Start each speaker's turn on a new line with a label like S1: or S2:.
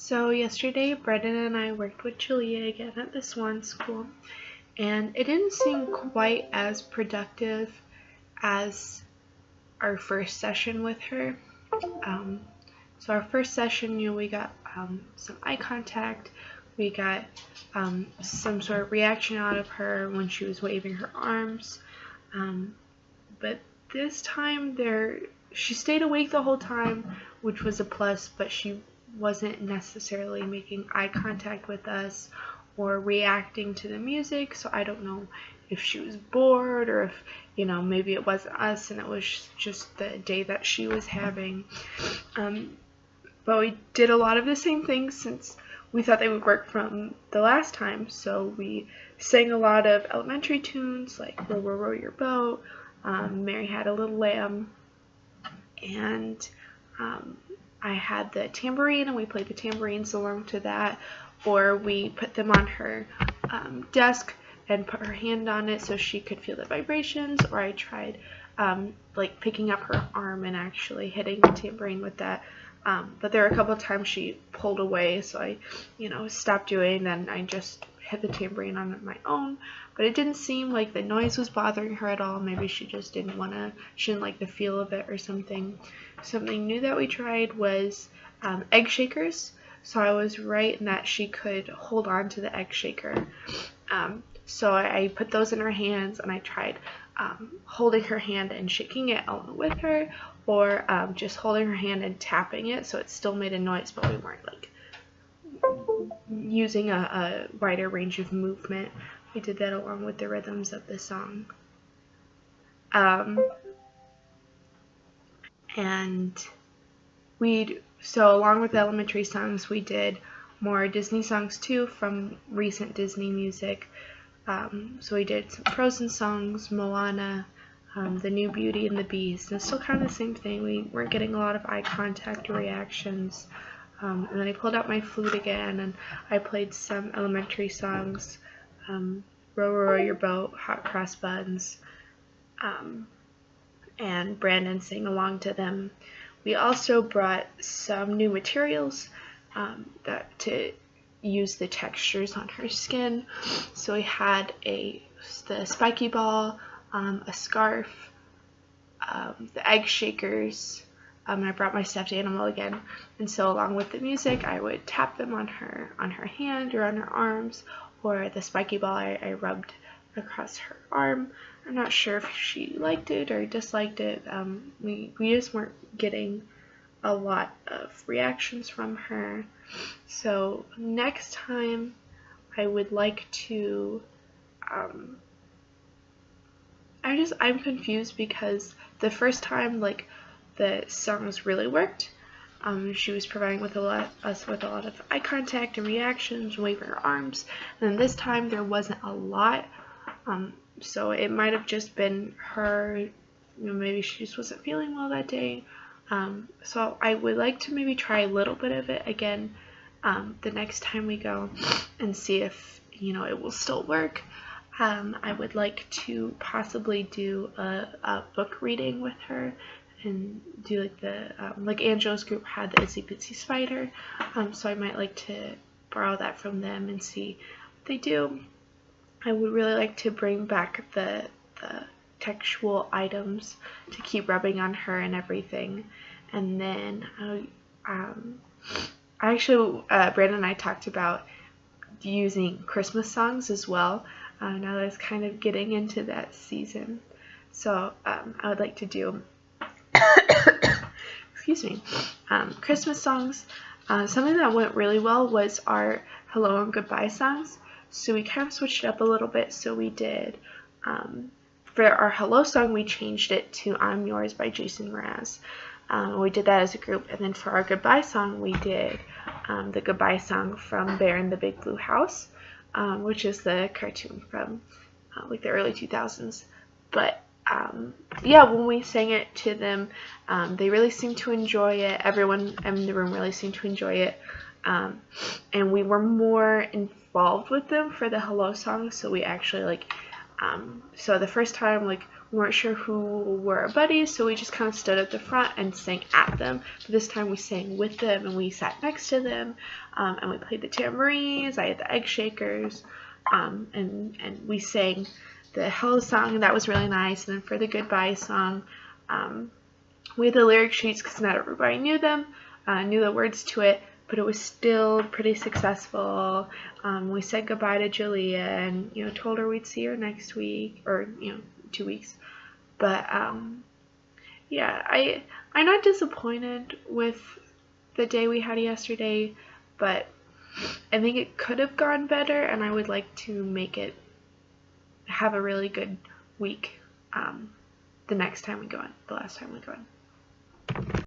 S1: So yesterday, Brendan and I worked with Julia again at the Swann school, and it didn't seem quite as productive as our first session with her. So our first session, we got some eye contact, we got some sort of reaction out of her when she was waving her arms, but this time she stayed awake the whole time, which was a plus, but she wasn't necessarily making eye contact with us or reacting to the music. So I don't know if she was bored or if maybe it wasn't us and it was just the day that she was having. But we did a lot of the same things since we thought they would work from the last time. So we sang a lot of elementary tunes like Row, Row, Row Your Boat, Mary Had a Little Lamb, and I had the tambourine and we played the tambourines along to that, or we put them on her desk and put her hand on it so she could feel the vibrations, or I tried like picking up her arm and actually hitting the tambourine with that. But there were a couple of times she pulled away, so I stopped doing, then I just hit the tambourine on my own. But it didn't seem like the noise was bothering her at all. Maybe she just didn't like the feel of it or something. Something new that we tried was egg shakers. So I was right in that she could hold on to the egg shaker. So I put those in her hands and I tried holding her hand and shaking it along with her, or just holding her hand and tapping it so it still made a noise, but we weren't like using a wider range of movement. We did that along with the rhythms of the song. So along with the elementary songs, we did more Disney songs too from recent Disney music. So we did some Frozen songs, Moana, The New Beauty and the Beast, and it's still kind of the same thing. We weren't getting a lot of eye contact or reactions. And then I pulled out my flute again and I played some elementary songs, Row, Row, Row Your Boat, Hot Cross Buns, and Brandon sang along to them. We also brought some new materials to use the textures on her skin. So we had the spiky ball, a scarf, the egg shakers, and I brought my stuffed animal again. And so along with the music, I would tap them on her hand or on her arms, or the spiky ball I rubbed across her arm. I'm not sure if she liked it or disliked it. We just weren't getting a lot of reactions from her. So next time I would like to I'm confused because the first time the songs really worked. She was providing us with a lot of eye contact and reactions, waving her arms, and then this time there wasn't a lot. So it might have just been her, maybe she just wasn't feeling well that day. So I would like to maybe try a little bit of it again the next time we go and see if it will still work. I would like to possibly do a book reading with her and do like Angela's group had the Itsy Bitsy Spider, so I might like to borrow that from them and see what they do. I would really like to bring back the textual items to keep rubbing on her and everything. And then Brandon and I talked about using Christmas songs as well, now that it's kind of getting into that season. So I would like to do excuse me, Christmas songs. Something that went really well was our hello and goodbye songs. So we kind of switched it up a little bit. So we did, for our hello song, we changed it to I'm Yours by Jason Mraz. We did that as a group. And then for our goodbye song, we did the goodbye song from Bear in the Big Blue House, which is the cartoon from like the early 2000s. But yeah, when we sang it to them, they really seemed to enjoy it. Everyone in the room really seemed to enjoy it. And we were more involved with them for the hello song, so we actually so the first time we weren't sure who were our buddies, so we just kind of stood at the front and sang at them. But this time we sang with them, and we sat next to them, and we played the tambourines. I had the egg shakers, and we sang the hello song, and that was really nice. And then for the goodbye song, we had the lyric sheets because not everybody knew them, knew the words to it, but it was still pretty successful. We said goodbye to Julia and, told her we'd see her next week, or, 2 weeks. But, yeah, I'm not disappointed with the day we had yesterday, but I think it could have gone better, and I would like to make it have a really good week the next time we go in, the last time we go in.